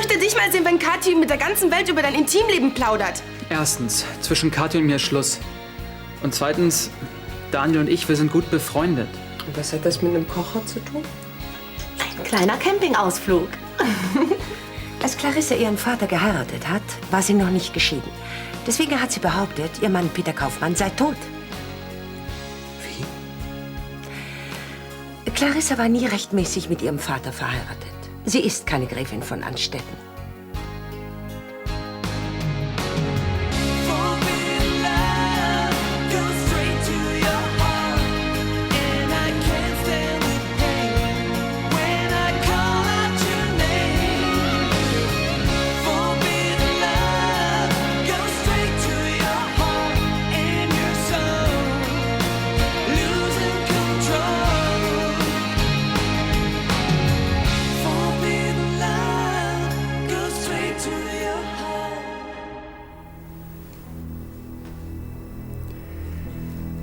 möchte dich mal sehen, wenn Kathi mit der ganzen Welt über dein Intimleben plaudert. Erstens, zwischen Kathi und mir ist Schluss. Und zweitens, Daniel und ich, wir sind gut befreundet. Und was hat das mit einem Kocher zu tun? Ein kleiner Campingausflug. Als Clarissa ihren Vater geheiratet hat, war sie noch nicht geschieden. Deswegen hat sie behauptet, ihr Mann Peter Kaufmann sei tot. Wie? Clarissa war nie rechtmäßig mit ihrem Vater verheiratet. Sie ist keine Gräfin von Anstetten.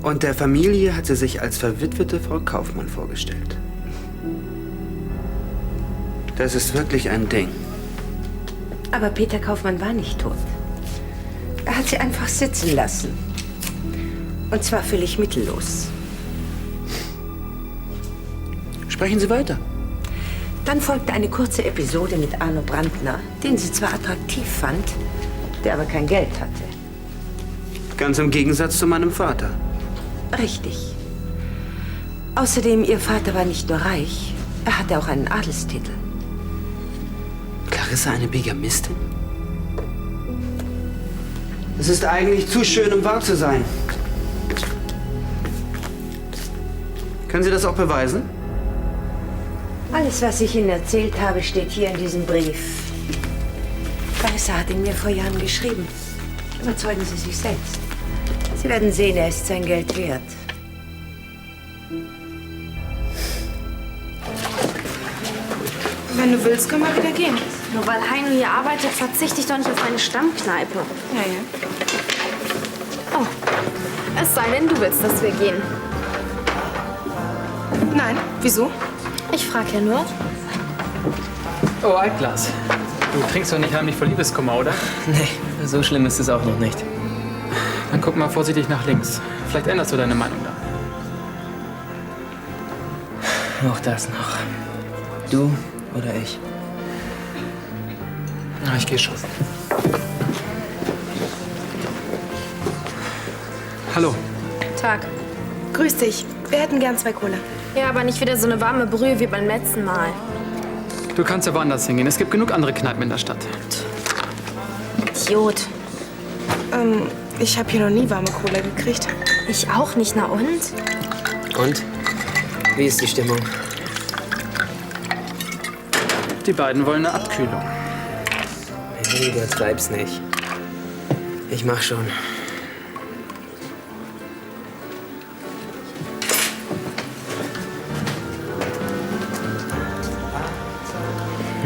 Und der Familie hat sie sich als verwitwete Frau Kaufmann vorgestellt. Das ist wirklich ein Ding. Aber Peter Kaufmann war nicht tot. Er hat sie einfach sitzen lassen. Und zwar völlig mittellos. Sprechen Sie weiter. Dann folgte eine kurze Episode mit Arno Brandner, den sie zwar attraktiv fand, der aber kein Geld hatte. Ganz im Gegensatz zu meinem Vater. Richtig. Außerdem, ihr Vater war nicht nur reich, er hatte auch einen Adelstitel. Clarissa eine Bigamistin? Das ist eigentlich zu schön, um wahr zu sein. Können Sie das auch beweisen? Alles, was ich Ihnen erzählt habe, steht hier in diesem Brief. Clarissa hat ihn mir vor Jahren geschrieben. Überzeugen Sie sich selbst. Sie werden sehen, er ist sein Geld wert. Wenn du willst, können wir wieder gehen. Nur weil Heino hier arbeitet, verzichte ich doch nicht auf meine Stammkneipe. Ja, ja. Oh, es sei denn, du willst, dass wir gehen. Nein, wieso? Ich frage ja nur. Oh, Altglas. Du trinkst doch nicht heimlich vor Liebeskummer, oder? Nee, so schlimm ist es auch noch nicht. Dann guck mal vorsichtig nach links. Vielleicht änderst du deine Meinung da. Auch das noch. Du oder ich? Na, ich gehe schon. Hallo. Tag. Grüß dich. Wir hätten gern 2 Cola. Ja, aber nicht wieder so eine warme Brühe wie beim letzten Mal. Du kannst ja woanders hingehen. Es gibt genug andere Kneipen in der Stadt. Idiot. Ich habe hier noch nie warme Cola gekriegt. Ich auch nicht, na und? Und? Wie ist die Stimmung? Die beiden wollen eine Abkühlung. Hey, du übertreib's nicht. Ich mach schon.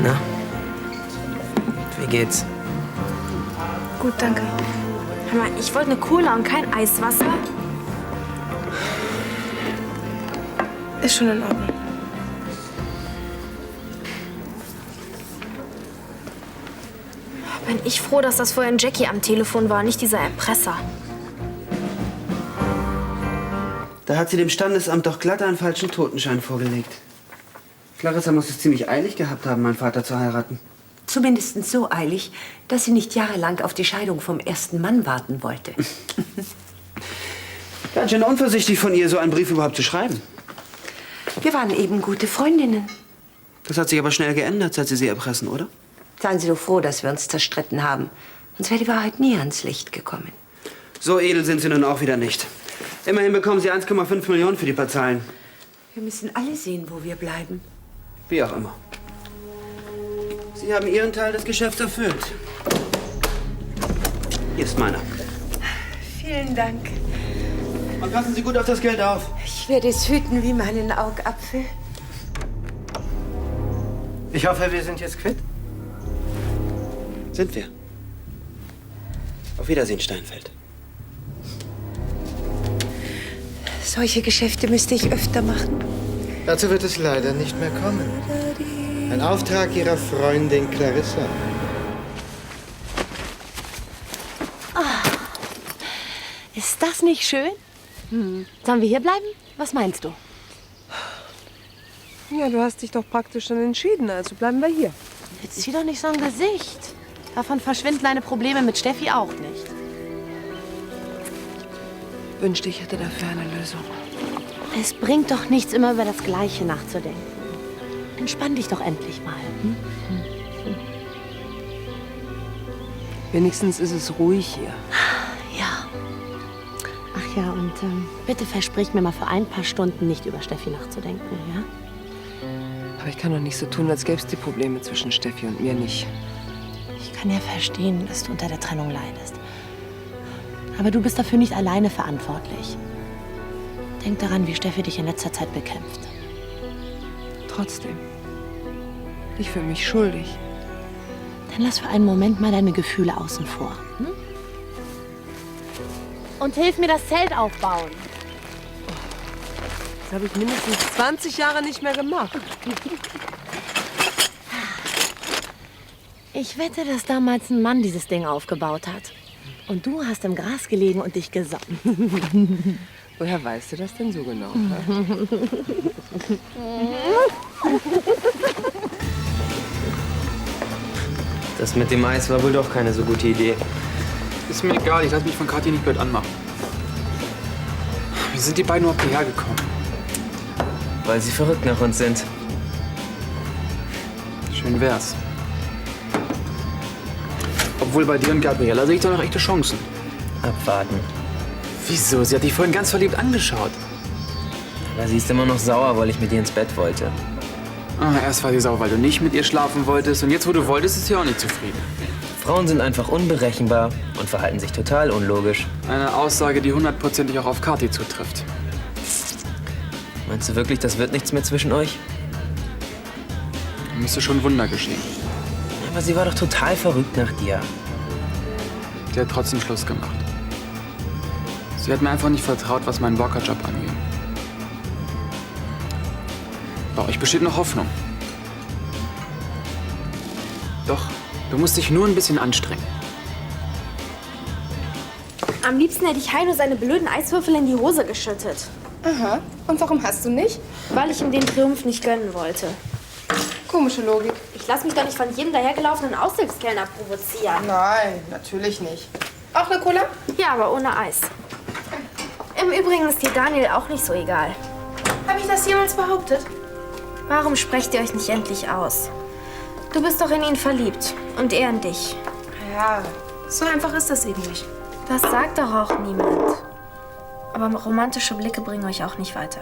Na? Wie geht's? Gut, danke. Hör mal, ich wollte eine Cola und kein Eiswasser. Ist schon in Ordnung. Bin ich froh, dass das vorhin Jackie am Telefon war, nicht dieser Erpresser. Da hat sie dem Standesamt doch glatt einen falschen Totenschein vorgelegt. Clarissa muss es ziemlich eilig gehabt haben, meinen Vater zu heiraten. Zumindest so eilig, dass sie nicht jahrelang auf die Scheidung vom ersten Mann warten wollte. Ganz schön unvorsichtig von ihr, so einen Brief überhaupt zu schreiben. Wir waren eben gute Freundinnen. Das hat sich aber schnell geändert, seit Sie erpressen, oder? Seien Sie doch froh, dass wir uns zerstritten haben. Sonst wäre die Wahrheit nie ans Licht gekommen. So edel sind Sie nun auch wieder nicht. Immerhin bekommen Sie 1,5 Millionen für die paar Zahlen. Wir müssen alle sehen, wo wir bleiben. Wie auch immer. Sie haben Ihren Teil des Geschäfts erfüllt. Hier ist meiner. Vielen Dank. Und passen Sie gut auf das Geld auf. Ich werde es hüten wie meinen Augapfel. Ich hoffe, wir sind jetzt quitt. Sind wir. Auf Wiedersehen, Steinfeld. Solche Geschäfte müsste ich öfter machen. Dazu wird es leider nicht mehr kommen. Ein Auftrag Ihrer Freundin Clarissa. Ist das nicht schön? Sollen wir hier bleiben? Was meinst du? Ja, du hast dich doch praktisch schon entschieden, also bleiben wir hier. Jetzt zieh doch nicht so ein Gesicht. Davon verschwinden deine Probleme mit Steffi auch nicht. Wünschte, ich hätte dafür eine Lösung. Es bringt doch nichts, immer über das Gleiche nachzudenken. Entspann dich doch endlich mal. Wenigstens ist es ruhig hier. Ja. Ach ja, und bitte versprich mir mal für ein paar Stunden nicht über Steffi nachzudenken, ja? Aber ich kann doch nicht so tun, als gäbe es die Probleme zwischen Steffi und mir nicht. Ich kann ja verstehen, dass du unter der Trennung leidest. Aber du bist dafür nicht alleine verantwortlich. Denk daran, wie Steffi dich in letzter Zeit bekämpft. Trotzdem. Ich fühle mich schuldig. Dann lass für einen Moment mal deine Gefühle außen vor. Hm? Und hilf mir das Zelt aufbauen. Das habe ich mindestens 20 Jahre nicht mehr gemacht. Ich wette, dass damals ein Mann dieses Ding aufgebaut hat. Und du hast im Gras gelegen und dich gesonnen. Woher weißt du das denn so genau? Das mit dem Eis war wohl doch keine so gute Idee. Ist mir egal, ich lasse mich von Kathi nicht blöd anmachen. Wie sind die beiden überhaupt hierher gekommen? Weil sie verrückt nach uns sind. Schön wär's. Obwohl bei dir und Gabriella sehe ich doch noch echte Chancen. Abwarten. Wieso? Sie hat dich vorhin ganz verliebt angeschaut. Aber sie ist immer noch sauer, weil ich mit ihr ins Bett wollte. Erst war sie sauer, weil du nicht mit ihr schlafen wolltest. Und jetzt, wo du wolltest, ist sie auch nicht zufrieden. Frauen sind einfach unberechenbar und verhalten sich total unlogisch. Eine Aussage, die hundertprozentig auch auf Kathi zutrifft. Meinst du wirklich, das wird nichts mehr zwischen euch? Da müsste schon ein Wunder geschehen. Aber sie war doch total verrückt nach dir. Sie hat trotzdem Schluss gemacht. Sie hat mir einfach nicht vertraut, was meinen Walker-Job angeht. Bei euch besteht noch Hoffnung. Doch, du musst dich nur ein bisschen anstrengen. Am liebsten hätte ich Heino seine blöden Eiswürfel in die Hose geschüttet. Aha. Und warum hast du nicht? Weil ich ihm den Triumph nicht gönnen wollte. Komische Logik. Ich lasse mich doch nicht von jedem dahergelaufenen Aushilfskellner provozieren. Nein, natürlich nicht. Auch eine Cola? Ja, aber ohne Eis. Im Übrigen ist dir Daniel auch nicht so egal. Habe ich das jemals behauptet? Warum sprecht ihr euch nicht endlich aus? Du bist doch in ihn verliebt und er in dich. Ja, so einfach ist das eben nicht. Das sagt doch auch niemand. Aber romantische Blicke bringen euch auch nicht weiter.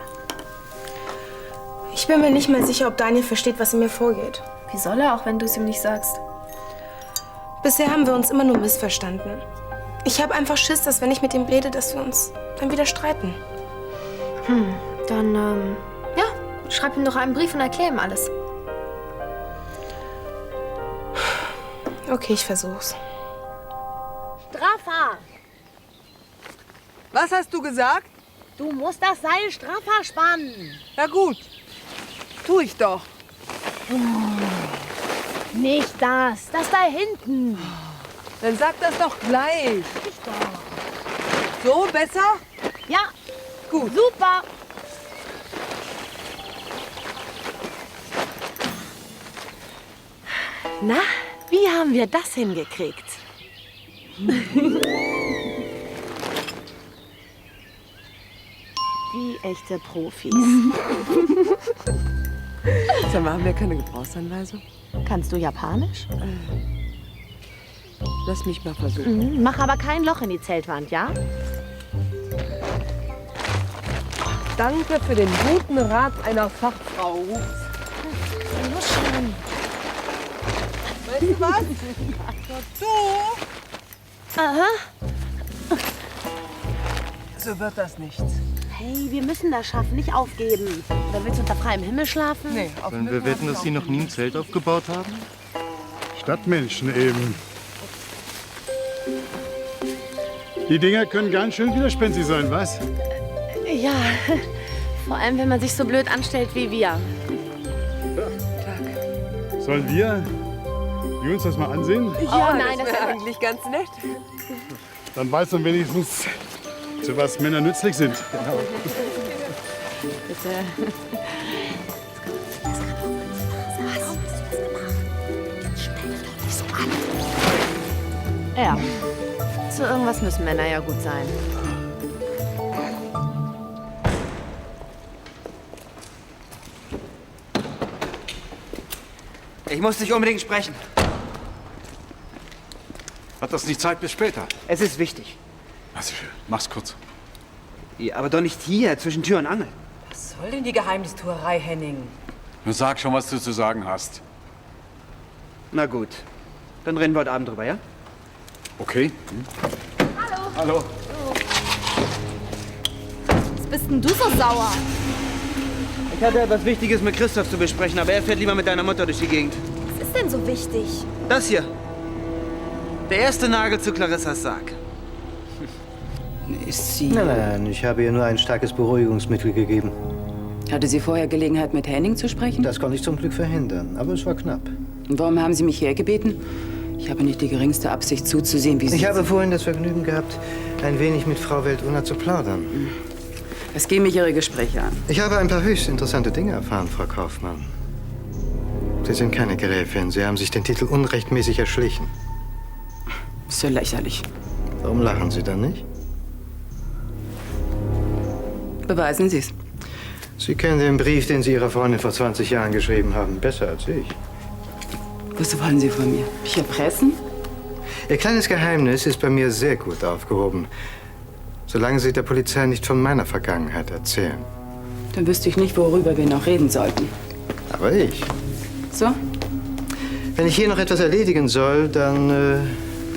Ich bin mir nicht mal sicher, ob Daniel versteht, was in mir vorgeht. Wie soll er, auch wenn du es ihm nicht sagst? Bisher haben wir uns immer nur missverstanden. Ich habe einfach Schiss, dass wenn ich mit ihm rede, dass wir uns dann wieder streiten. Dann, ja, schreib ihm doch einen Brief und erklär ihm alles. Okay, ich versuch's. Straffer! Was hast du gesagt? Du musst das Seil straffer spannen. Na gut, tu ich doch. Nicht das, das da hinten. Dann sag das doch gleich. Ich doch. So, besser? Ja, Gut. super. Na, wie haben wir das hingekriegt? Wie echte Profis. Sag mal, haben wir keine Gebrauchsanweisung? Kannst du Japanisch? Lass mich mal versuchen. Mach aber kein Loch in die Zeltwand, ja? Danke für den guten Rat einer Fachfrau. Los schon. Weißt du was? So, Aha. so wird das nichts. Hey, wir müssen das schaffen, nicht aufgeben. Oder willst du unter freiem Himmel schlafen? Nee, auf Wollen wir wetten, dass Sie noch nie ein Zelt aufgebaut haben? Stadtmenschen eben. Die Dinger können ganz schön widerspenstig sein, was? Ja, Vor allem, wenn man sich so blöd anstellt wie wir. Sollen wir uns das mal ansehen? Ja, oh nein, das wäre eigentlich ganz nett. Dann weiß man wenigstens, zu was Männer nützlich sind. Genau. Bitte. Ja, zu irgendwas müssen Männer ja gut sein. Ich muss dich unbedingt sprechen. Hat das nicht Zeit bis später? Es ist wichtig. Also, mach's kurz. Ja, aber doch nicht hier, zwischen Tür und Angel. Was soll denn die Geheimnistuerei, Henning? Nur sag schon, was du zu sagen hast. Na gut. Dann reden wir heute Abend drüber, ja? Okay. Hallo. Hallo. Was bist denn du so sauer? Ich hatte etwas Wichtiges mit Christoph zu besprechen, aber er fährt lieber mit deiner Mutter durch die Gegend. Was ist denn so wichtig? Das hier. Der erste Nagel zu Clarissas Sarg. Ist sie... Nein, ich habe ihr nur ein starkes Beruhigungsmittel gegeben. Hatte sie vorher Gelegenheit, mit Henning zu sprechen? Das konnte ich zum Glück verhindern, aber es war knapp. Und warum haben Sie mich hergebeten? Ich habe nicht die geringste Absicht zuzusehen, wie Sie... Ich habe vorhin das Vergnügen gehabt, ein wenig mit Frau Weltunner zu plaudern. Was gehen mich Ihre Gespräche an? Ich habe ein paar höchst interessante Dinge erfahren, Frau Kaufmann. Sie sind keine Gräfin. Sie haben sich den Titel unrechtmäßig erschlichen. Ist ja lächerlich. Warum lachen Sie dann nicht? Beweisen Sie es. Sie kennen den Brief, den Sie Ihrer Freundin vor 20 Jahren geschrieben haben, besser als ich. Was wollen Sie von mir? Mich erpressen? Ihr kleines Geheimnis ist bei mir sehr gut aufgehoben, solange Sie der Polizei nicht von meiner Vergangenheit erzählen. Dann wüsste ich nicht, worüber wir noch reden sollten. Aber ich. So? Wenn ich hier noch etwas erledigen soll, dann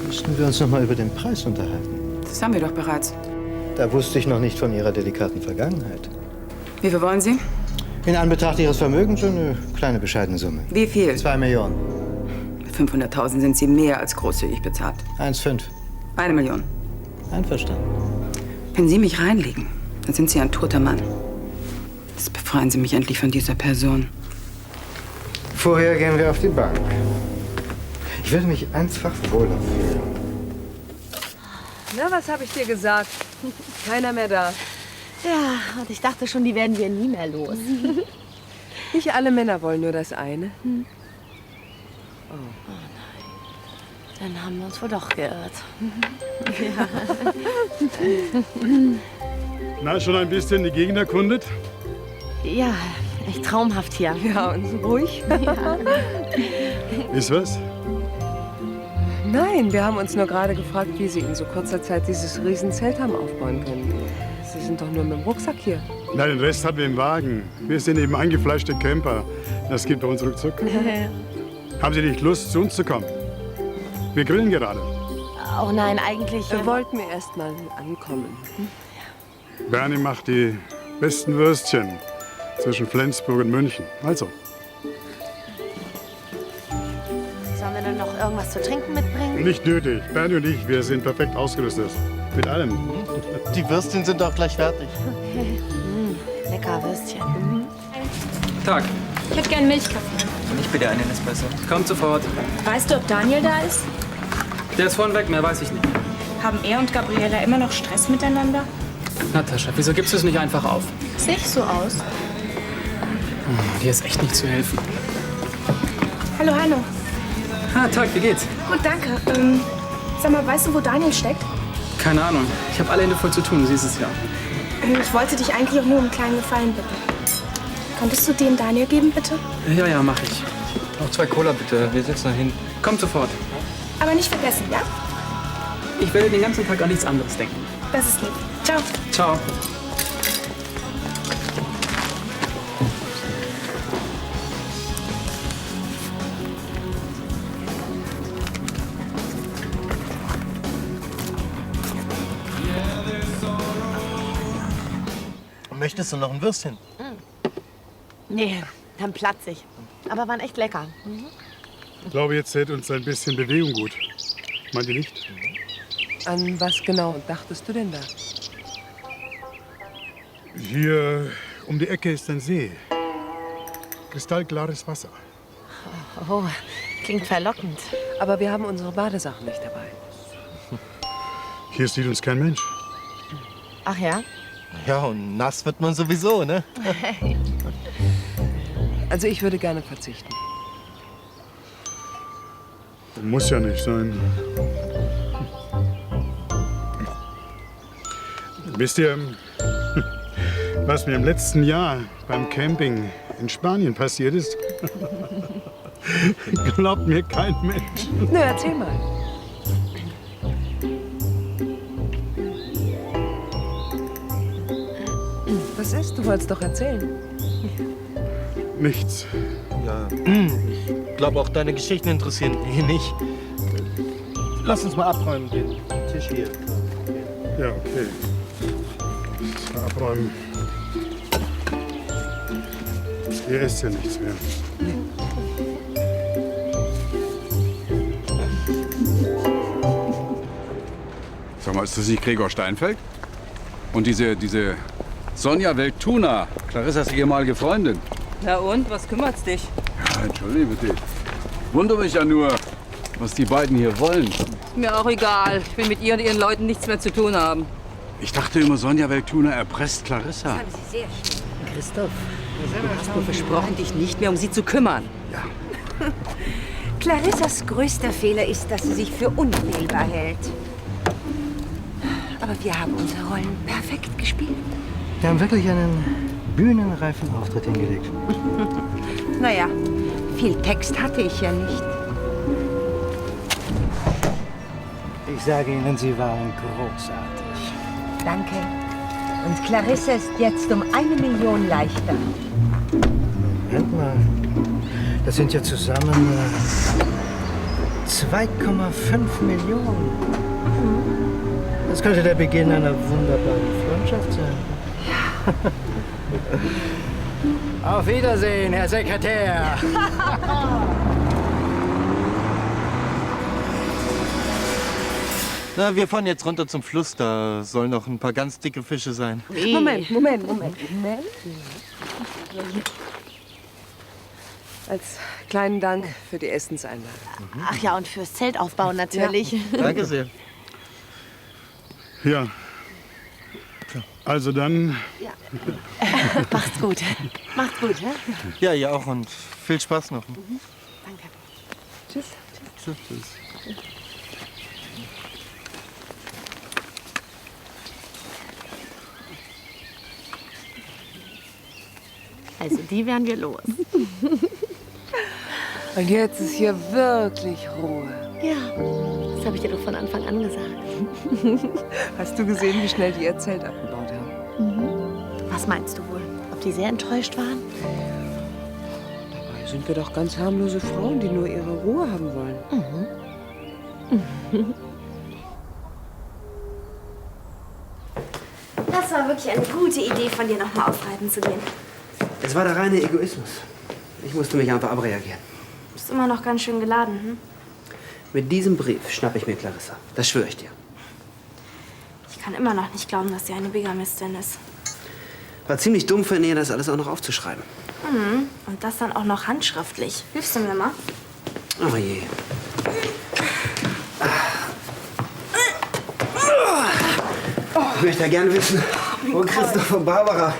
müssten wir uns noch mal über den Preis unterhalten. Das haben wir doch bereits. Da wusste ich noch nicht von Ihrer delikaten Vergangenheit. Wie viel wollen Sie? In Anbetracht Ihres Vermögens schon eine kleine bescheidene Summe. Wie viel? 2 Millionen. Mit 500.000 sind Sie mehr als großzügig bezahlt. 1,5. 1 Million. Einverstanden. Wenn Sie mich reinlegen, dann sind Sie ein toter Mann. Jetzt befreien Sie mich endlich von dieser Person. Vorher gehen wir auf die Bank. Ich würde mich einfach wohler fühlen. Na, was habe ich dir gesagt? Keiner mehr da. Ja, und ich dachte schon, die werden wir nie mehr los. Nicht alle Männer wollen nur das eine. Oh nein. Dann haben wir uns wohl doch geirrt. Ja. Na, schon ein bisschen die Gegend erkundet? Ja, echt traumhaft hier. Ja, und so ruhig. Ja. Ist was? Nein, wir haben uns nur gerade gefragt, wie Sie in so kurzer Zeit dieses Riesenzelt haben aufbauen können. Sie sind doch nur mit dem Rucksack hier. Na, den Rest hatten wir im Wagen. Wir sind eben eingefleischte Camper. Das geht bei uns ruckzuck. Haben Sie nicht Lust, zu uns zu kommen? Wir grillen gerade. Oh nein, eigentlich... Wir wollten wir erst mal ankommen. Bernie macht die besten Würstchen zwischen Flensburg und München. Also. Sollen wir denn noch irgendwas zu trinken mitbringen? Nicht nötig. Bernie und ich, wir sind perfekt ausgerüstet. Mit allem. Die Würstchen sind auch gleich fertig. Okay. Lecker Würstchen. Tag. Ich hätte gern Milchkaffee. Und ich bitte einen Espresso. Kommt sofort. Weißt du, ob Daniel da ist? Der ist vorhin weg, mehr weiß ich nicht. Haben er und Gabriela immer noch Stress miteinander? Natascha, wieso gibst du es nicht einfach auf? Sehe ich so aus? Dir ist echt nicht zu helfen. Hallo, Hanno. Tag, wie geht's? Gut, danke. Sag mal, weißt du, wo Daniel steckt? Keine Ahnung. Ich habe alle Hände voll zu tun, siehst es ja. Ich wollte dich eigentlich auch nur um einen kleinen Gefallen bitten. Könntest du den Daniel geben, bitte? Ja, mach ich. Noch 2 Cola bitte, wir setzen da hin. Kommt sofort. Aber nicht vergessen, ja? Ich werde den ganzen Tag an nichts anderes denken. Das ist lieb. Ciao. Ciao. Möchtest du noch ein Würstchen? Nee, dann platz ich. Aber waren echt lecker. Ich glaube, jetzt täte uns ein bisschen Bewegung gut. Meint ihr nicht? An was genau dachtest du denn da? Hier Um die Ecke ist ein See. Kristallklares Wasser. Oh, klingt verlockend. Aber wir haben unsere Badesachen nicht dabei. Hier sieht uns kein Mensch. Ach ja? Ja, und nass wird man sowieso, ne? Also ich würde gerne verzichten. Muss ja nicht sein. Wisst ihr, was mir im letzten Jahr beim Camping in Spanien passiert ist? Glaubt mir kein Mensch. Na, erzähl mal. Was ist? Du wolltest doch erzählen. Nichts. Ja, ich glaube auch deine Geschichten interessieren die nicht. Lass uns mal abräumen, den Tisch hier. Ja, okay. Abräumen. Hier ist ja nichts mehr. Sag mal, ist das nicht Gregor Steinfeld? Und diese Sonja Weltuna, Clarissas ehemalige Freundin. Na und, was kümmert's dich? Ja, entschuldige bitte. Wundere mich ja nur, was die beiden hier wollen. Ist mir auch egal. Ich will mit ihr und ihren Leuten nichts mehr zu tun haben. Ich dachte immer, Sonja Weltuna erpresst Clarissa. Haben Sie sehr schön. Christoph, du hast mir versprochen, dich nicht mehr um sie zu kümmern. Ja. Clarissas größter Fehler ist, dass sie sich für unfehlbar hält. Aber wir haben unsere Rollen perfekt gespielt. Wir haben wirklich einen bühnenreifen Auftritt hingelegt. Naja, viel Text hatte ich ja nicht. Ich sage Ihnen, Sie waren großartig. Danke. Und Clarissa ist jetzt um 1 Million leichter. Moment mal. Das sind ja zusammen 2,5 Millionen. Das könnte der Beginn einer wunderbaren Freundschaft sein. Ja. Auf Wiedersehen, Herr Sekretär. Na, wir fahren jetzt runter zum Fluss. Da sollen noch ein paar ganz dicke Fische sein. Moment. Als kleinen Dank für die Essenseinladung. Ach ja, und fürs Zelt aufbauen natürlich. Ja. Danke sehr. Ja. Also dann. Ja. Macht's gut. Macht's gut, hä? Ja, ihr auch und viel Spaß noch. Danke. Tschüss. Tschüss. Also die werden wir los. Und jetzt ist hier wirklich Ruhe. Ja, das habe ich dir doch von Anfang an gesagt. Hast du gesehen, wie schnell die ihr Zelt abgebaut haben? Was meinst du wohl? Ob die sehr enttäuscht waren? Dabei sind wir doch ganz harmlose Frauen, die nur ihre Ruhe haben wollen. Das war wirklich eine gute Idee von dir, noch mal ausreiten zu gehen. Es war der reine Egoismus. Ich musste mich einfach abreagieren. Du bist immer noch ganz schön geladen, hm? Mit diesem Brief schnappe ich mir Clarissa. Das schwöre ich dir. Ich kann immer noch nicht glauben, dass sie eine Bigamistin ist. War ziemlich dumm von ihr, das alles auch noch aufzuschreiben. Mhm. Und das dann auch noch handschriftlich. Hilfst du mir mal? Oh je. Ich möchte ja gerne wissen, wo Christoph und Barbara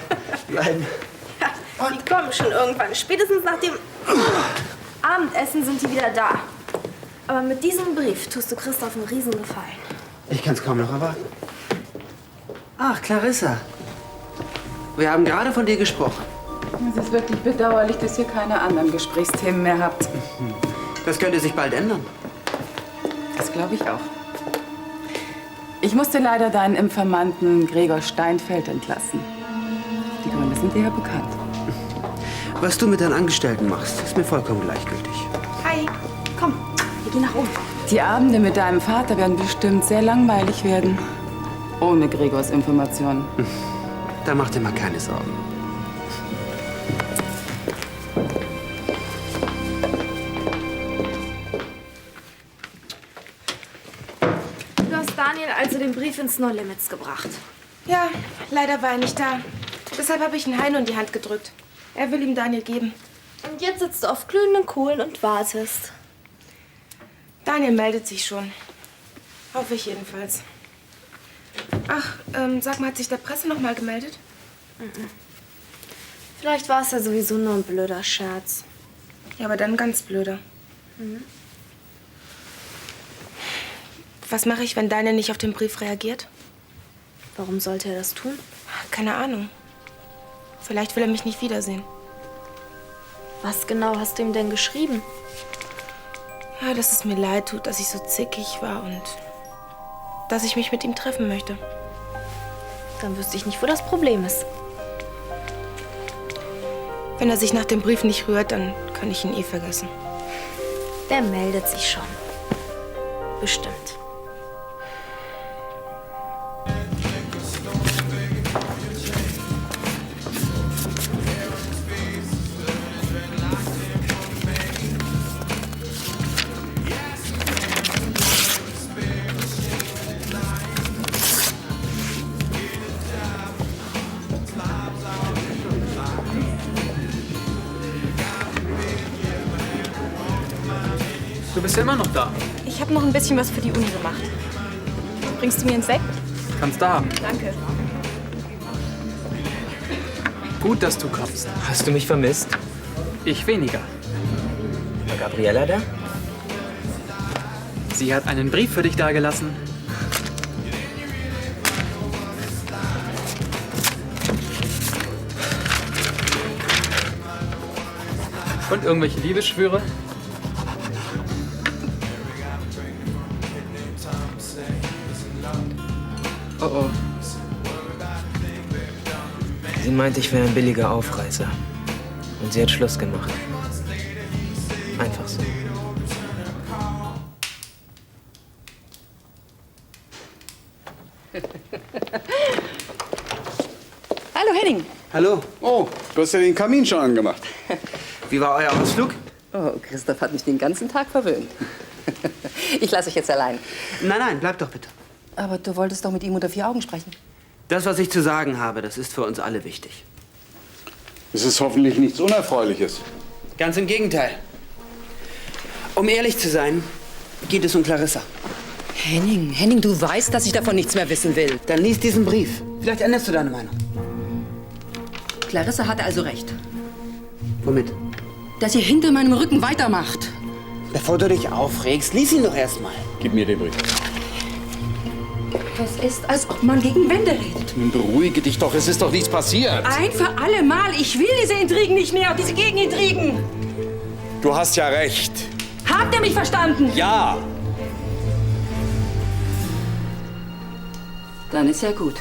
bleiben. Ja, die kommen schon irgendwann. Spätestens nach dem Abendessen sind die wieder da. Aber mit diesem Brief tust du Christoph einen Riesengefallen. Ich kann es kaum noch erwarten. Ach, Clarissa. Wir haben gerade von dir gesprochen. Es ist wirklich bedauerlich, dass ihr keine anderen Gesprächsthemen mehr habt. Das könnte sich bald ändern. Das glaube ich auch. Ich musste leider deinen Informanten Gregor Steinfeld entlassen. Die Gründe sind dir ja bekannt. Was du mit deinen Angestellten machst, ist mir vollkommen gleichgültig. Hi, komm, wir gehen nach oben. Die Abende mit deinem Vater werden bestimmt sehr langweilig werden. Ohne Gregors Informationen. Da mach dir mal keine Sorgen. Du hast Daniel also den Brief ins No Limits gebracht. Ja, leider war er nicht da. Deshalb habe ich ihn Heino in die Hand gedrückt. Er will ihm Daniel geben. Und jetzt sitzt du auf glühenden Kohlen und wartest. Daniel meldet sich schon. Hoffe ich jedenfalls. Ach, sag mal, hat sich der Presse noch mal gemeldet? Vielleicht war es ja sowieso nur ein blöder Scherz. Ja, aber dann ganz blöder. Was mache ich, wenn Daniel nicht auf den Brief reagiert? Warum sollte er das tun? Keine Ahnung. Vielleicht will er mich nicht wiedersehen. Was genau hast du ihm denn geschrieben? Ja, dass es mir leid tut, dass ich so zickig war und dass ich mich mit ihm treffen möchte. Dann wüsste ich nicht, wo das Problem ist. Wenn er sich nach dem Brief nicht rührt, dann kann ich ihn eh vergessen. Der meldet sich schon. Bestimmt. Du bist ja immer noch da. Ich habe noch ein bisschen was für die Uni gemacht. Bringst du mir einen Sekt? Kannst da haben. Danke. Gut, dass du kommst. Hast du mich vermisst? Ich weniger. War Gabriela da? Sie hat einen Brief für dich dagelassen. Und irgendwelche Liebesschwüre? Oh oh. Sie meinte, ich wäre ein billiger Aufreißer. Und sie hat Schluss gemacht. Einfach so. Hallo Henning. Hallo. Oh, du hast ja den Kamin schon angemacht. Wie war euer Ausflug? Oh, Christoph hat mich den ganzen Tag verwöhnt. Ich lasse euch jetzt allein. Nein, nein, bleib doch bitte. Aber du wolltest doch mit ihm unter 4 Augen sprechen. Das, was ich zu sagen habe, das ist für uns alle wichtig. Es ist hoffentlich nichts Unerfreuliches. Ganz im Gegenteil. Um ehrlich zu sein, geht es um Clarissa. Henning, du weißt, dass ich davon nichts mehr wissen will. Dann lies diesen Brief. Vielleicht änderst du deine Meinung. Clarissa hatte also recht. Womit? Dass ihr hinter meinem Rücken weitermacht. Bevor du dich aufregst, lies ihn doch erst mal. Gib mir den Brief. Das ist, als ob man gegen Wände redet. Nun beruhige dich doch, es ist doch nichts passiert. Ein für alle Mal. Ich will diese Intrigen nicht mehr, diese Gegenintrigen. Du hast ja recht. Habt ihr mich verstanden? Ja. Dann ist ja gut.